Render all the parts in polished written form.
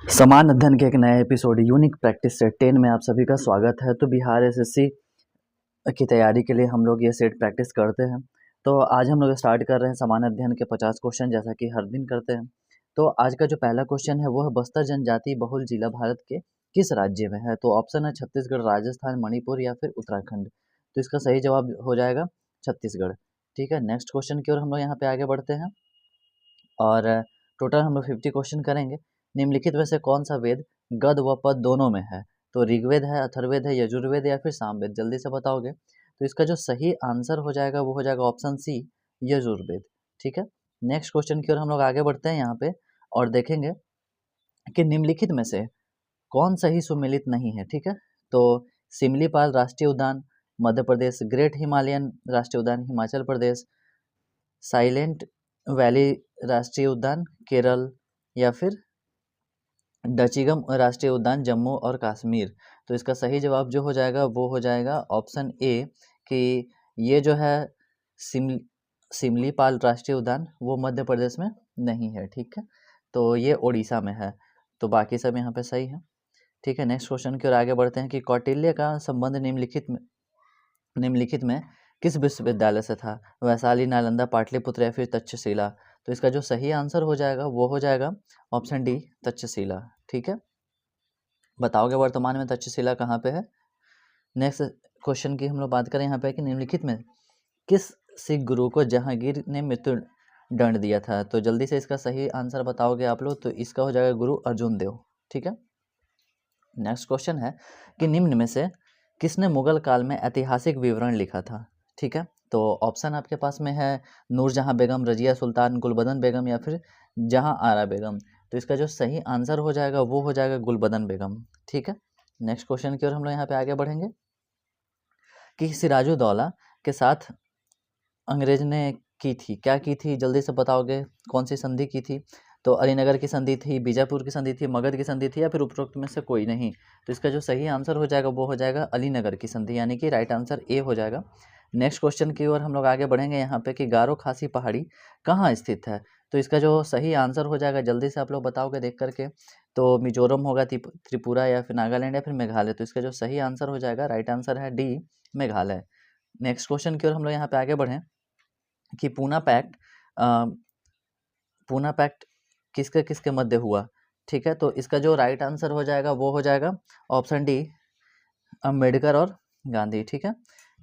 समान अध्ययन के एक नए एपिसोड यूनिक प्रैक्टिस सेट 10 में आप सभी का स्वागत है। तो बिहार एसएससी की तैयारी के लिए हम लोग ये सेट प्रैक्टिस करते हैं। तो आज हम लोग स्टार्ट कर रहे हैं समान अध्ययन के 50 क्वेश्चन, जैसा कि हर दिन करते हैं। तो आज का जो पहला क्वेश्चन है वो है बस्तर जनजाति बहुल जिला भारत के किस राज्य में है। तो ऑप्शन है छत्तीसगढ़, राजस्थान, मणिपुर या फिर उत्तराखंड। तो इसका सही जवाब हो जाएगा छत्तीसगढ़। ठीक है, नेक्स्ट क्वेश्चन की ओर हम लोग यहाँ पे आगे बढ़ते हैं और टोटल हम लोग 50 क्वेश्चन करेंगे। निम्नलिखित में से कौन सा वेद गद व पद दोनों में है। तो ऋग्वेद है, अथर्ववेद है, यजुर्वेद या फिर सामवेद, जल्दी से बताओगे। तो इसका जो सही आंसर हो जाएगा वो हो जाएगा ऑप्शन सी, यजुर्वेद। ठीक है, नेक्स्ट क्वेश्चन की ओर हम लोग आगे बढ़ते हैं यहाँ पे और देखेंगे कि निम्नलिखित में से कौन सही सुमेलित नहीं है। ठीक है, तो सिमलीपाल राष्ट्रीय उद्यान मध्य प्रदेश, ग्रेट हिमालयन राष्ट्रीय उद्यान हिमाचल प्रदेश, साइलेंट वैली राष्ट्रीय उद्यान केरल या फिर डचिगम राष्ट्रीय उद्यान जम्मू और कश्मीर। तो इसका सही जवाब जो हो जाएगा वो हो जाएगा ऑप्शन ए कि ये जो है सिमलीपाल राष्ट्रीय उद्यान वो मध्य प्रदेश में नहीं है। ठीक है, तो ये उड़ीसा में है। तो बाकी सब यहाँ पे सही है। ठीक है, नेक्स्ट क्वेश्चन की ओर आगे बढ़ते हैं कि कौटिल्य का संबंध निम्नलिखित में किस विश्वविद्यालय से था। वैशाली, नालंदा, पाटलिपुत्र या फिर तक्षशिला। तो इसका जो सही आंसर हो जाएगा वो हो जाएगा ऑप्शन डी, तक्षशिला। ठीक है, बताओगे वर्तमान में तक्षशिला कहाँ पे है। नेक्स्ट क्वेश्चन की हम लोग बात करें यहाँ पे कि निम्नलिखित में किस सिख गुरु को जहांगीर ने मृत्यु दंड दिया था। तो जल्दी से इसका सही आंसर बताओगे आप लोग। तो इसका हो जाएगा गुरु अर्जुन देव। ठीक है, नेक्स्ट क्वेश्चन है कि निम्न में से किसने मुगल काल में ऐतिहासिक विवरण लिखा था। ठीक है, तो ऑप्शन आपके पास में है नूरजहां बेगम, रजिया सुल्तान, गुलबदन बेगम या फिर जहां आरा बेगम। तो इसका जो सही आंसर हो जाएगा वो हो जाएगा गुलबदन बेगम। ठीक है, नेक्स्ट क्वेश्चन की ओर हम लोग यहाँ पे आगे बढ़ेंगे कि सिराजुद्दौला के साथ अंग्रेज ने क्या की थी, जल्दी से बताओगे कौन सी संधि की थी। तो अलीनगर की संधि थी, बीजापुर की संधि थी, मगध की संधि थी या फिर उपरोक्त में से कोई नहीं। तो इसका जो सही आंसर हो जाएगा वो हो जाएगा अलीनगर की संधि, यानी कि राइट आंसर ए हो जाएगा। नेक्स्ट क्वेश्चन की ओर हम लोग आगे बढ़ेंगे यहाँ पे कि गारो खासी पहाड़ी कहाँ स्थित है। तो इसका जो सही आंसर हो जाएगा जल्दी से आप लोग बताओगे देख करके। तो मिजोरम होगा, त्रिपुरा या फिर नागालैंड या फिर मेघालय। तो इसका जो सही आंसर हो जाएगा राइट आंसर है डी, मेघालय। नेक्स्ट क्वेश्चन की ओर हम लोग यहाँ पे आगे बढ़ें कि पूना पैक्ट किसके किसके मध्य हुआ। ठीक है, तो इसका जो राइट आंसर हो जाएगा वो हो जाएगा ऑप्शन डी, अम्बेडकर और गांधी। ठीक है,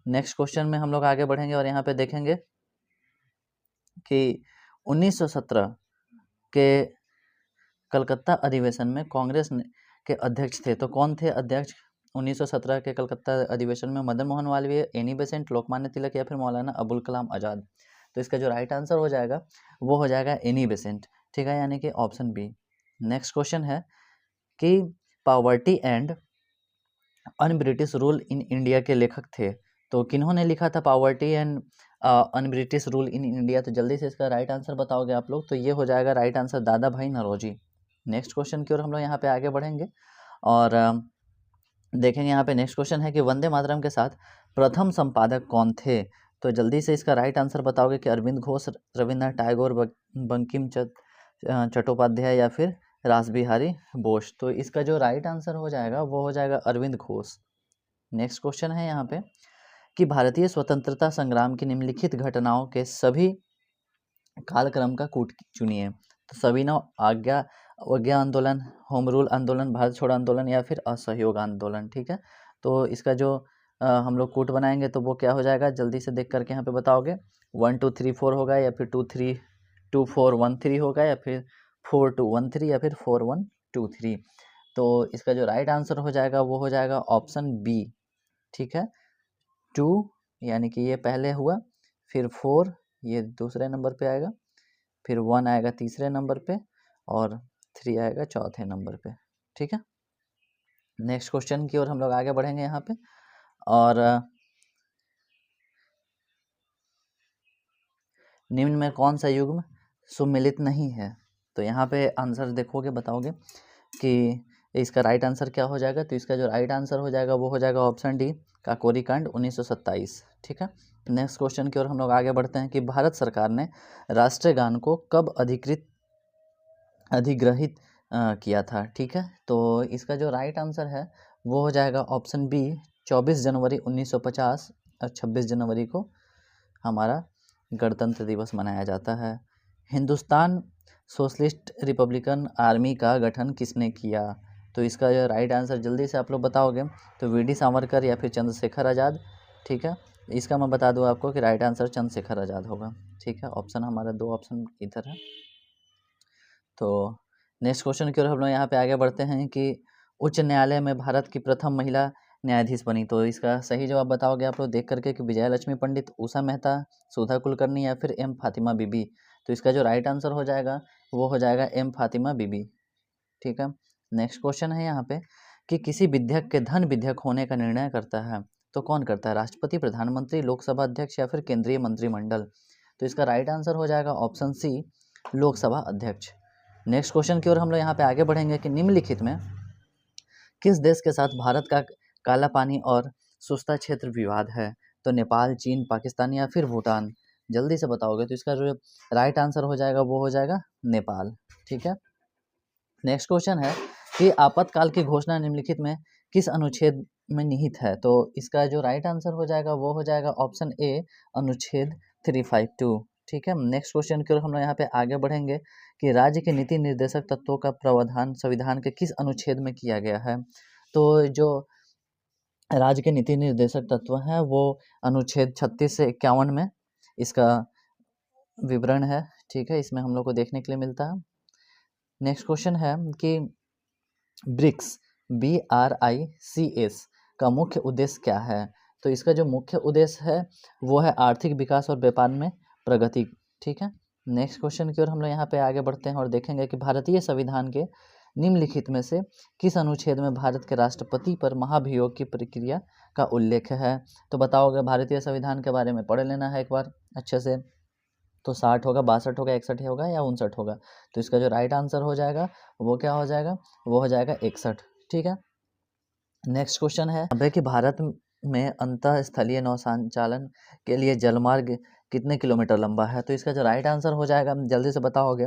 नेक्स्ट क्वेश्चन में हम लोग आगे बढ़ेंगे और यहाँ पे देखेंगे कि 1917 के कलकत्ता अधिवेशन में कांग्रेस के अध्यक्ष थे। तो कौन थे अध्यक्ष 1917 के कलकत्ता अधिवेशन में। मदन मोहन मालवीय, एनी बेसेंट, लोकमान्य तिलक या फिर मौलाना अबुल कलाम आज़ाद। तो इसका जो राइट आंसर हो जाएगा वो हो जाएगा एनी बेसेंट। ठीक है, यानी कि ऑप्शन बी। नेक्स्ट क्वेश्चन है कि poverty and un British rule in India के लेखक थे। तो किन्होंने लिखा था poverty and un British rule in India. तो जल्दी से इसका राइट आंसर बताओगे आप लोग। तो ये हो जाएगा राइट आंसर दादा भाई नौरोजी। नेक्स्ट क्वेश्चन की ओर हम लोग यहाँ पे आगे बढ़ेंगे और देखेंगे यहाँ पे नेक्स्ट क्वेश्चन है कि वंदे मातरम के साथ प्रथम संपादक कौन थे। तो जल्दी से इसका राइट आंसर बताओगे कि अरविंद घोष, रविन्द्रनाथ टैगोर, बंकिम चट्टोपाध्याय या फिर रासबिहारी बोस। तो इसका जो राइट आंसर हो जाएगा वो हो जाएगा अरविंद घोष। नेक्स्ट क्वेश्चन है यहाँ पे कि भारतीय स्वतंत्रता संग्राम की निम्नलिखित घटनाओं के सभी कालक्रम का कूट चुनिए। तो सविनय आज्ञा आंदोलन, होम रूल आंदोलन, भारत छोड़ो आंदोलन या फिर असहयोग आंदोलन। ठीक है, तो इसका जो हम लोग कूट बनाएंगे तो वो क्या हो जाएगा जल्दी से देख करके यहाँ पे बताओगे। 1 2 3 4 होगा या फिर 2 3 2 4 1 3 होगा या फिर 4 2 1 3 या फिर 4 1 2 3। तो इसका जो राइट आंसर हो जाएगा वो हो जाएगा ऑप्शन बी। ठीक है, 2 यानी कि ये पहले हुआ, फिर 4 ये दूसरे नंबर पे आएगा, फिर 1 आएगा तीसरे नंबर पे और 3 आएगा चौथे नंबर पे। ठीक है, नेक्स्ट क्वेश्चन की ओर हम लोग आगे बढ़ेंगे यहाँ पे और निम्न में कौन सा युग्म सुमेलित नहीं है। तो यहाँ पे आंसर देखोगे बताओगे कि इसका राइट आंसर क्या हो जाएगा। तो इसका जो राइट आंसर हो जाएगा वो हो जाएगा ऑप्शन डी, काकोरी कांड 1927। ठीक है, नेक्स्ट क्वेश्चन की ओर हम लोग आगे बढ़ते हैं कि भारत सरकार ने राष्ट्रीय गान को कब अधिग्रहित किया था। ठीक है, तो इसका जो राइट आंसर है वो हो जाएगा ऑप्शन बी, 24 जनवरी 1950 और 26 जनवरी को हमारा गणतंत्र दिवस मनाया जाता है। हिंदुस्तान सोशलिस्ट रिपब्लिकन आर्मी का गठन किसने किया? तो इसका जो राइट आंसर जल्दी से आप लोग बताओगे तो वीडी सावरकर या फिर चंद्रशेखर आज़ाद। ठीक है, इसका मैं बता दूं आपको कि राइट आंसर चंद्रशेखर आज़ाद होगा। ठीक है, ऑप्शन हमारा 2 ऑप्शन इधर है। तो नेक्स्ट क्वेश्चन की ओर हम लोग यहाँ पे आगे बढ़ते हैं कि उच्च न्यायालय में भारत की प्रथम महिला न्यायाधीश बनी। तो इसका सही जवाब बताओगे आप लोग देख करके कि विजया लक्ष्मी पंडित, उषा मेहता, सुधा कुलकर्णी या फिर एम फातिमा बीबी। तो इसका जो राइट आंसर हो जाएगा वो हो जाएगा एम फातिमा बीबी। ठीक है, नेक्स्ट क्वेश्चन है यहाँ पे कि किसी विधेयक के धन विधेयक होने का निर्णय करता है तो कौन करता है? राष्ट्रपति, प्रधानमंत्री, लोकसभा अध्यक्ष या फिर केंद्रीय मंत्रिमंडल। तो इसका राइट आंसर हो जाएगा ऑप्शन सी, लोकसभा अध्यक्ष। नेक्स्ट क्वेश्चन की ओर हम लोग यहाँ पे आगे बढ़ेंगे कि निम्नलिखित में किस देश के साथ भारत का काला पानी और सुस्ता क्षेत्र विवाद है? तो नेपाल, चीन, पाकिस्तान या फिर भूटान। जल्दी से बताओगे तो इसका जो राइट आंसर हो जाएगा वो हो जाएगा नेपाल। ठीक है, नेक्स्ट क्वेश्चन है कि आपातकाल की घोषणा निम्नलिखित में किस अनुच्छेद में निहित है? तो इसका जो राइट आंसर हो जाएगा वो हो जाएगा ऑप्शन ए, अनुच्छेद 352। ठीक है, नेक्स्ट क्वेश्चन की ओर हम लोग यहाँ पे आगे बढ़ेंगे कि राज्य के नीति निर्देशक तत्वों का प्रावधान संविधान के किस अनुच्छेद में किया गया है? तो जो राज्य के नीति निर्देशक तत्व हैं वो अनुच्छेद 36 से 51 में इसका विवरण है। ठीक है, इसमें हम लोग को देखने के लिए मिलता है। नेक्स्ट क्वेश्चन है कि ब्रिक्स, BRICS का मुख्य उद्देश्य क्या है? तो इसका जो मुख्य उद्देश्य है वो है आर्थिक विकास और व्यापार में प्रगति। ठीक है, नेक्स्ट क्वेश्चन की ओर हम लोग यहाँ पे आगे बढ़ते हैं और देखेंगे कि भारतीय संविधान के निम्नलिखित में से किस अनुच्छेद में भारत के राष्ट्रपति पर महाभियोग की प्रक्रिया का उल्लेख है? तो बताओगे, भारतीय संविधान के बारे में पढ़ लेना है एक बार अच्छे से। तो 60 होगा, 62 होगा, 61 होगा या 59 होगा। तो इसका जो राइट आंसर हो जाएगा वो क्या हो जाएगा? वो हो जाएगा 61। ठीक है, नेक्स्ट क्वेश्चन है अब कि भारत में अंतः स्थलीय नौसंचालन के लिए जलमार्ग कितने किलोमीटर लंबा है? तो इसका जो राइट आंसर हो जाएगा जल्दी से बताओगे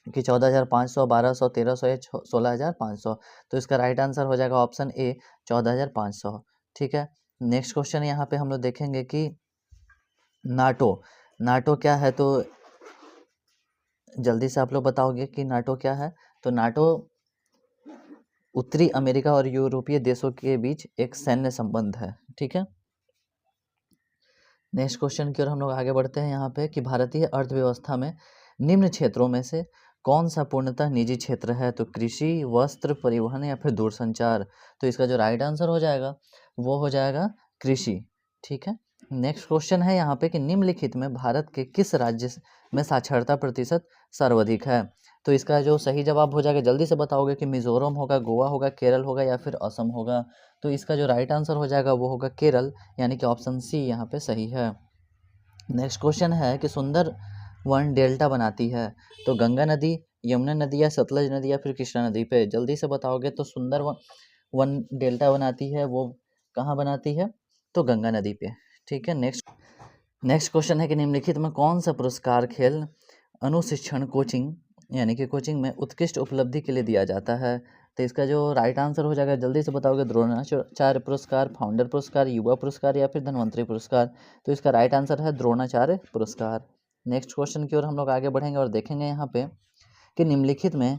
कि 14,500, 1200, 1300 या 16,500। तो इसका राइट आंसर हो जाएगा ऑप्शन ए, 14,500। ठीक है, नेक्स्ट क्वेश्चन यहाँ पे हम लोग देखेंगे कि नाटो क्या है? तो जल्दी से आप लोग बताओगे कि नाटो क्या है? तो नाटो उत्तरी अमेरिका और यूरोपीय देशों के बीच एक सैन्य संबंध है। ठीक है, नेक्स्ट क्वेश्चन की ओर हम लोग आगे बढ़ते हैं यहाँ पे कि भारतीय अर्थव्यवस्था में निम्न क्षेत्रों में से कौन सा पूर्णतः निजी क्षेत्र है? तो कृषि, वस्त्र, परिवहन या फिर दूरसंचार। तो इसका जो राइट आंसर हो जाएगा वो हो जाएगा कृषि। ठीक है, नेक्स्ट क्वेश्चन है यहाँ पे कि निम्नलिखित में भारत के किस राज्य में साक्षरता प्रतिशत सर्वाधिक है? तो इसका जो सही जवाब हो जाएगा जल्दी से बताओगे कि मिजोरम होगा, गोवा होगा, केरल होगा या फिर असम होगा। तो इसका जो राइट आंसर हो जाएगा वो होगा केरल, यानी कि ऑप्शन सी यहाँ पे सही है। नेक्स्ट क्वेश्चन है कि सुंदर वन डेल्टा बनाती है तो गंगा नदी, यमुना नदी या सतलज नदी या फिर कृष्णा नदी पे। जल्दी से बताओगे तो सुंदर वन डेल्टा बनाती है वो कहाँ बनाती है? तो गंगा नदी पे। ठीक है, नेक्स्ट क्वेश्चन है कि निम्नलिखित में कौन सा पुरस्कार खेल अनुशिक्षण कोचिंग यानी कि कोचिंग में उत्कृष्ट उपलब्धि के लिए दिया जाता है? तो इसका जो राइट आंसर हो जाएगा जल्दी से बताओगे द्रोणाचार्य पुरस्कार, फाउंडर पुरस्कार, युवा पुरस्कार या फिर धन्वंतरी पुरस्कार। तो इसका राइट आंसर है द्रोणाचार्य पुरस्कार। नेक्स्ट क्वेश्चन की ओर हम लोग आगे बढ़ेंगे और देखेंगे यहाँ पे कि निम्नलिखित में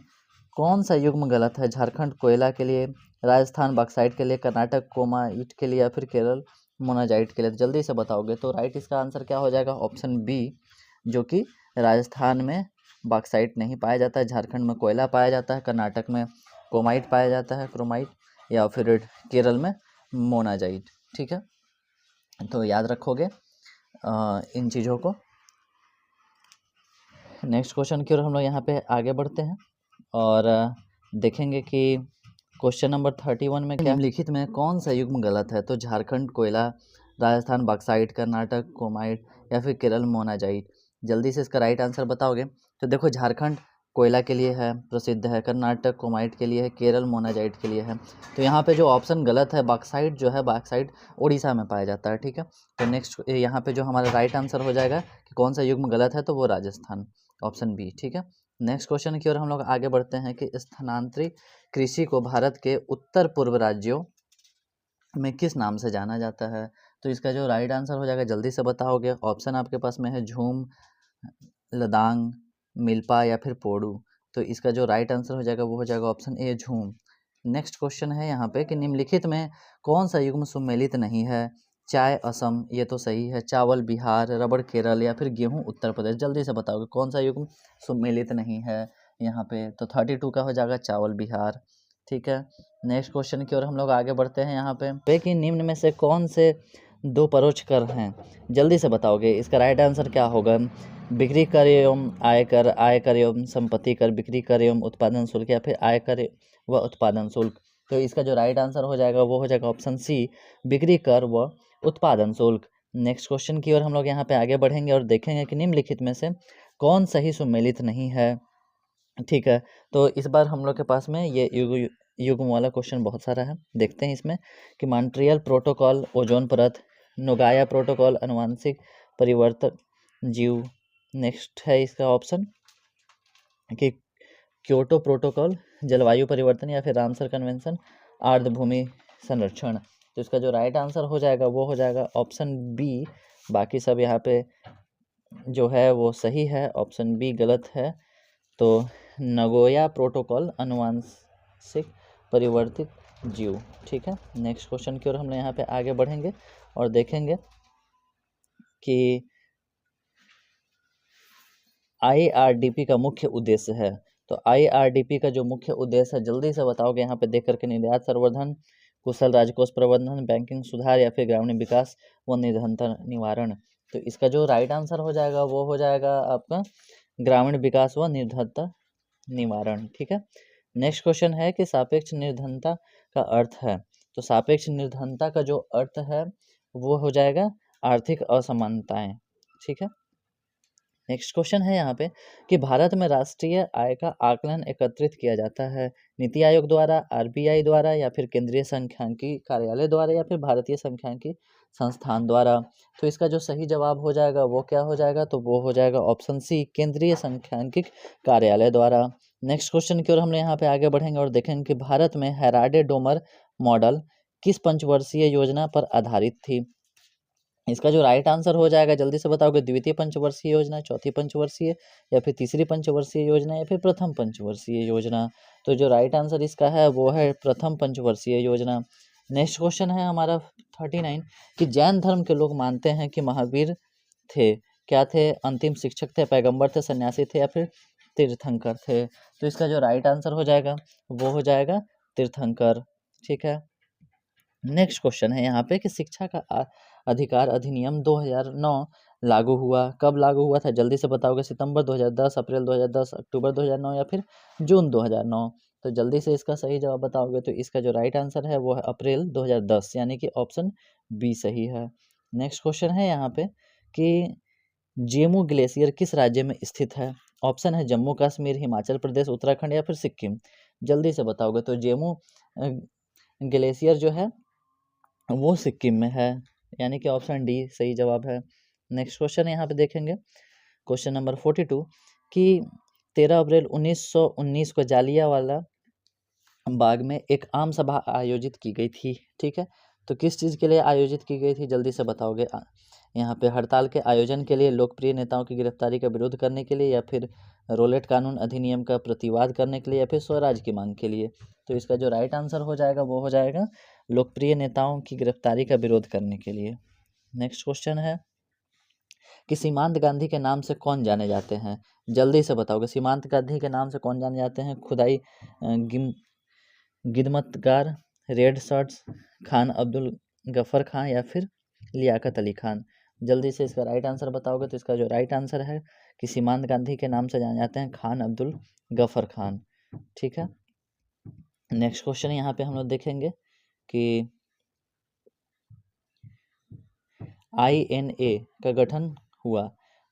कौन सा युग्म गलत है? झारखंड कोयला के लिए, राजस्थान बॉक्साइट के लिए, कर्नाटक क्रोमाइट के लिए या फिर केरल मोनाजाइट के लिए। जल्दी से बताओगे तो राइट इसका आंसर क्या हो जाएगा? ऑप्शन बी, जो कि राजस्थान में बॉक्साइट नहीं पाया जाता है, झारखंड में कोयला पाया जाता है, कर्नाटक में क्रोमाइट पाया जाता है, क्रोमाइट, या फिर केरल में मोनाजाइट। ठीक है, तो याद रखोगे इन चीज़ों को। नेक्स्ट क्वेश्चन की ओर हम लोग यहाँ पे आगे बढ़ते हैं और देखेंगे कि क्वेश्चन नंबर 31 में क्या लिखित में कौन सा युग्म गलत है? तो झारखंड कोयला, राजस्थान बॉक्साइट, कर्नाटक क्रोमाइट या फिर केरल मोनाजाइट। जल्दी से इसका राइट आंसर बताओगे तो देखो, झारखंड कोयला के लिए है, प्रसिद्ध है, कर्नाटक क्रोमाइट के लिए है, केरल मोनाजाइट के लिए है। तो यहाँ पे जो ऑप्शन गलत है, बॉक्साइट जो है, बॉक्साइट उड़ीसा में पाया जाता है। ठीक है, तो नेक्स्ट यहाँ पे जो हमारा राइट आंसर हो जाएगा कि कौन सा युग्म गलत है, तो वो राजस्थान, ऑप्शन बी। ठीक है, नेक्स्ट क्वेश्चन की ओर हम लोग आगे बढ़ते हैं कि स्थानांतरित कृषि को भारत के उत्तर पूर्व राज्यों में किस नाम से जाना जाता है। तो इसका जो राइट आंसर हो जाएगा जल्दी से बताओगे। ऑप्शन आपके पास में है झूम, लदांग, मिल्पा या फिर पोडू। तो इसका जो राइट आंसर हो जाएगा वो हो जाएगा ऑप्शन ए झूम। नेक्स्ट क्वेश्चन है यहाँ पे कि निम्नलिखित में कौन सा युग्म सुमेलित नहीं है। चाय असम, ये तो सही है। चावल बिहार, रबड़ केरल या फिर गेहूं उत्तर प्रदेश। जल्दी से बताओगे कौन सा युग्म सुमेलित नहीं है यहाँ पे। तो 32 का हो जाएगा चावल बिहार। ठीक है, नेक्स्ट क्वेश्चन की ओर हम लोग आगे बढ़ते हैं यहाँ पे कि निम्न में से कौन से दो परोक्ष कर हैं। जल्दी से बताओगे इसका राइट आंसर क्या होगा। बिक्री कर एवं आयकर, आयकर एवं संपत्ति कर, बिक्री कर एवं उत्पादन शुल्क या फिर आयकर व उत्पादन शुल्क। तो इसका जो राइट आंसर हो जाएगा वो हो जाएगा ऑप्शन सी, बिक्री कर व उत्पादन शुल्क। नेक्स्ट क्वेश्चन की ओर हम लोग यहाँ पे आगे बढ़ेंगे और देखेंगे कि निम्नलिखित में से कौन सही सुमेलित नहीं है। ठीक है, तो इस बार हम लोग के पास में ये युग्म वाला क्वेश्चन बहुत सारा है। देखते हैं इसमें कि मॉन्ट्रियल प्रोटोकॉल ओजोन परत, नोगाया प्रोटोकॉल अनुवांशिक परिवर्तन जीव। नेक्स्ट है इसका ऑप्शन कि क्योटो प्रोटोकॉल जलवायु परिवर्तन या फिर रामसर कन्वेंशन आर्द्रभूमि संरक्षण। तो इसका जो राइट आंसर हो जाएगा वो हो जाएगा ऑप्शन बी। बाकी सब यहाँ पे जो है वो सही है, ऑप्शन बी गलत है। तो नगोया प्रोटोकॉल अनुवांशिक परिवर्तित जीव। ठीक है, नेक्स्ट क्वेश्चन की ओर हम यहाँ पे आगे बढ़ेंगे और देखेंगे कि IRDP का मुख्य उद्देश्य है। तो IRDP का जो मुख्य उद्देश्य है जल्दी से बताओगे यहाँ पे देख करके। निर्यात संवर्धन, कुशल राजकोष प्रबंधन, बैंकिंग सुधार या फिर ग्रामीण विकास व निर्धनता निवारण। तो इसका जो राइट आंसर हो जाएगा वो हो जाएगा आपका ग्रामीण विकास व निर्धनता निवारण। ठीक है, नेक्स्ट क्वेश्चन है कि सापेक्ष निर्धनता का अर्थ है। तो सापेक्ष निर्धनता का जो अर्थ है वो हो जाएगा आर्थिक असमानताएं। ठीक है, नेक्स्ट क्वेश्चन है यहाँ पे कि भारत में राष्ट्रीय आय का आकलन एकत्रित किया जाता है नीति आयोग द्वारा, RBI द्वारा या फिर केंद्रीय सांख्यिकी कार्यालय द्वारा या फिर भारतीय सांख्यिकी संस्थान द्वारा। तो इसका जो सही जवाब हो जाएगा वो क्या हो जाएगा। तो वो हो जाएगा ऑप्शन सी, केंद्रीय सांख्यिकी कार्यालय द्वारा। नेक्स्ट क्वेश्चन की ओर हम यहाँ पे आगे बढ़ेंगे और देखेंगे कि भारत में हेराडे डोमर मॉडल किस पंचवर्षीय योजना पर आधारित थी। इसका जो राइट आंसर हो जाएगा जल्दी से बताओगे। द्वितीय पंचवर्षीय योजना, चौथी पंचवर्षीय या फिर तीसरी पंचवर्षीय योजना या फिर प्रथम पंचवर्षीय योजना। तो जो राइट आंसर इसका है वो है प्रथम पंचवर्षीय योजना। नेक्स्ट क्वेश्चन है हमारा 39 कि जैन धर्म के लोग मानते हैं कि महावीर थे। क्या थे? अंतिम शिक्षक थे, पैगंबर थे, सन्यासी थे या फिर तीर्थंकर थे। तो इसका जो राइट आंसर हो जाएगा वो हो जाएगा तीर्थंकर। ठीक है, नेक्स्ट क्वेश्चन है यहाँ पे कि शिक्षा का अधिकार अधिनियम 2009 लागू हुआ। कब लागू हुआ था जल्दी से बताओगे। सितंबर 2010, अप्रैल 2010, अक्टूबर 2009 या फिर जून 2009। तो जल्दी से इसका सही जवाब बताओगे। तो इसका जो राइट आंसर है वो है अप्रैल 2010, यानी कि ऑप्शन बी सही है। नेक्स्ट क्वेश्चन है यहाँ पे कि जेमू ग्लेशियर किस राज्य में स्थित है। ऑप्शन है जम्मू कश्मीर, हिमाचल प्रदेश, उत्तराखंड या फिर सिक्किम। जल्दी से बताओगे। तो जेमू ग्लेशियर जो है वो सिक्किम में है, यानी कि ऑप्शन डी सही जवाब है। नेक्स्ट क्वेश्चन यहाँ पे देखेंगे, क्वेश्चन नंबर 42 कि 13 अप्रैल 1919 को जालियांवाला बाग में एक आम सभा आयोजित की गई थी। ठीक है, तो किस चीज़ के लिए आयोजित की गई थी जल्दी से बताओगे। यहाँ पे हड़ताल के आयोजन के लिए, लोकप्रिय नेताओं की गिरफ्तारी का विरोध करने के लिए या फिर रोलेट कानून अधिनियम का प्रतिवाद करने के लिए या फिर स्वराज की मांग के लिए। तो इसका जो राइट आंसर हो जाएगा वो हो जाएगा लोकप्रिय नेताओं की गिरफ्तारी का विरोध करने के लिए। नेक्स्ट क्वेश्चन है कि सीमांत गांधी के नाम से कौन जाने जाते हैं। जल्दी से बताओगे। सीमांत गांधी के नाम से कौन जाने जाते हैं। खुदाई गिदमतगार, रेड शर्ट्स, खान अब्दुल गफर खान या फिर लियाकत अली खान। जल्दी से इसका राइट आंसर बताओगे। तो इसका जो राइट आंसर है कि सीमांत गांधी के नाम से जाने जाते हैं खान अब्दुल गफर खान। ठीक है, नेक्स्ट क्वेश्चन यहाँ पे हम लोग देखेंगे कि INA का गठन हुआ।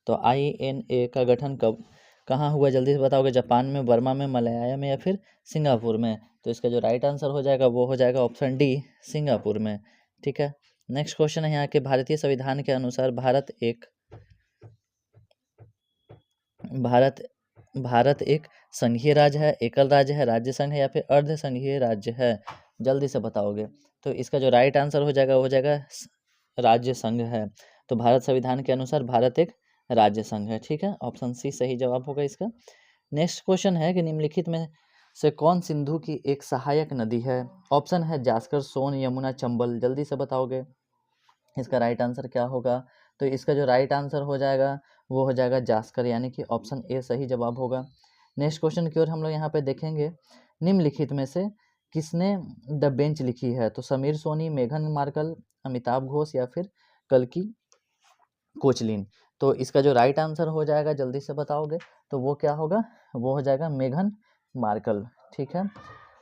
तो INA का गठन कब कहाँ हुआ जल्दी से बताओगे। जापान में, बर्मा में, मलयालम में या फिर सिंगापुर में। तो इसका जो राइट आंसर हो जाएगा वो हो जाएगा ऑप्शन डी सिंगापुर में। ठीक है, नेक्स्ट क्वेश्चन है यहाँ के भारतीय संविधान के अनुसार भारत भारत एक संघीय राज्य है, एकल राज्य है, राज्य संघ है या फिर अर्ध संघीय राज्य है? जल्दी से बताओगे। तो इसका जो राइट आंसर हो जाएगा वो हो जाएगा राज्य संघ है। तो भारत संविधान के अनुसार भारत एक राज्य संघ है। ठीक है, ऑप्शन सी सही जवाब होगा इसका। नेक्स्ट क्वेश्चन है कि निम्नलिखित में से कौन सिंधु की एक सहायक नदी है? ऑप्शन है जास्कर, सोन, यमुना, चंबल। जल्दी से बताओगे इसका राइट आंसर क्या होगा। तो इसका जो राइट आंसर हो जाएगा वो हो जाएगा जास्कर, यानी कि ऑप्शन ए सही जवाब होगा। नेक्स्ट क्वेश्चन की ओर हम लोग यहाँ पे देखेंगे, निम्नलिखित में से किसने द बेंच लिखी है? तो समीर सोनी, मेघन मार्कल, अमिताभ घोष या फिर कल्कि कोचलिन। तो इसका जो राइट आंसर हो जाएगा जल्दी से बताओगे तो वो क्या होगा, वो हो जाएगा मेघन मार्कल। ठीक है,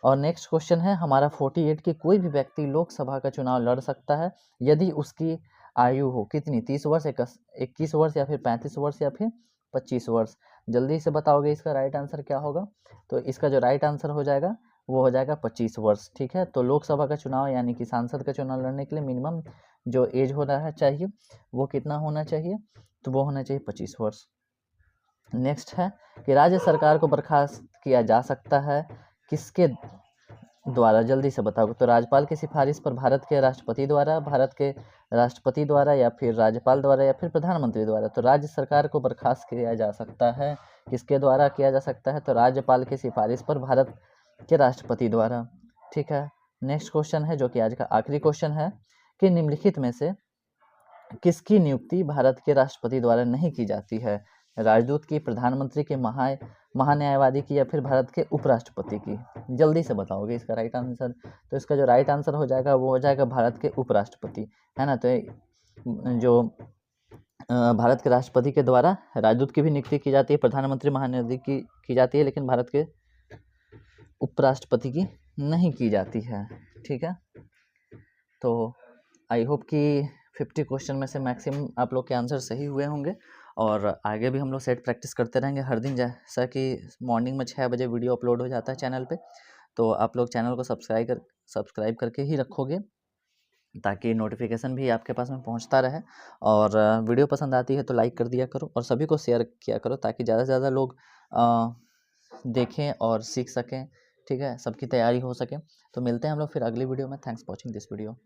और नेक्स्ट क्वेश्चन है हमारा 48 की कोई भी व्यक्ति लोकसभा का चुनाव लड़ सकता है यदि उसकी आयु हो कितनी, 30 वर्ष, 21 वर्ष या फिर 35 वर्ष या फिर 25 वर्ष। जल्दी से बताओगे इसका राइट आंसर क्या होगा। तो इसका जो राइट आंसर हो जाएगा वो हो जाएगा 25 वर्ष। ठीक है, तो लोकसभा का चुनाव यानी कि सांसद का चुनाव लड़ने के लिए मिनिमम जो एज होना है चाहिए वो कितना होना चाहिए, तो वो होना चाहिए 25 वर्ष। नेक्स्ट है कि राज्य सरकार को बर्खास्त किया जा सकता है किसके द्वारा? जल्दी से बताओ। तो राज्यपाल की सिफारिश पर, भारत के राष्ट्रपति द्वारा, भारत के राष्ट्रपति द्वारा या फिर राज्यपाल द्वारा या फिर प्रधानमंत्री द्वारा। तो राज्य सरकार को बर्खास्त किया जा सकता है किसके द्वारा किया जा सकता है? तो राज्यपाल की सिफारिश पर भारत के राष्ट्रपति द्वारा। ठीक है, नेक्स्ट क्वेश्चन है जो कि आज का आखिरी क्वेश्चन है कि निम्नलिखित में से किसकी नियुक्ति भारत के राष्ट्रपति द्वारा नहीं की जाती है? राजदूत की, प्रधानमंत्री के, महान्यायवादी की या फिर भारत के उपराष्ट्रपति की? जल्दी से बताओगे इसका राइट आंसर। तो इसका जो राइट आंसर हो जाएगा वो हो जाएगा भारत के उपराष्ट्रपति, है ना। तो जो भारत के राष्ट्रपति के द्वारा राजदूत की भी नियुक्ति की जाती है, प्रधानमंत्री, महान्यायवादी की जाती है, लेकिन भारत के उपराष्ट्रपति की नहीं की जाती है। ठीक है, तो आई होप कि 50 क्वेश्चन में से मैक्सिमम आप लोग के आंसर सही हुए होंगे और आगे भी हम लोग सेट प्रैक्टिस करते रहेंगे हर दिन, जैसा कि मॉर्निंग में 6 बजे वीडियो अपलोड हो जाता है चैनल पे। तो आप लोग चैनल को सब्सक्राइब करके ही रखोगे ताकि नोटिफिकेशन भी आपके पास में पहुंचता रहे। और वीडियो पसंद आती है तो लाइक कर दिया करो और सभी को शेयर किया करो ताकि ज़्यादा से ज़्यादा लोग देखें और सीख सकें। ठीक है, सबकी तैयारी हो सके। तो मिलते हैं हम लोग फिर अगली वीडियो में। Thanks for watching this video.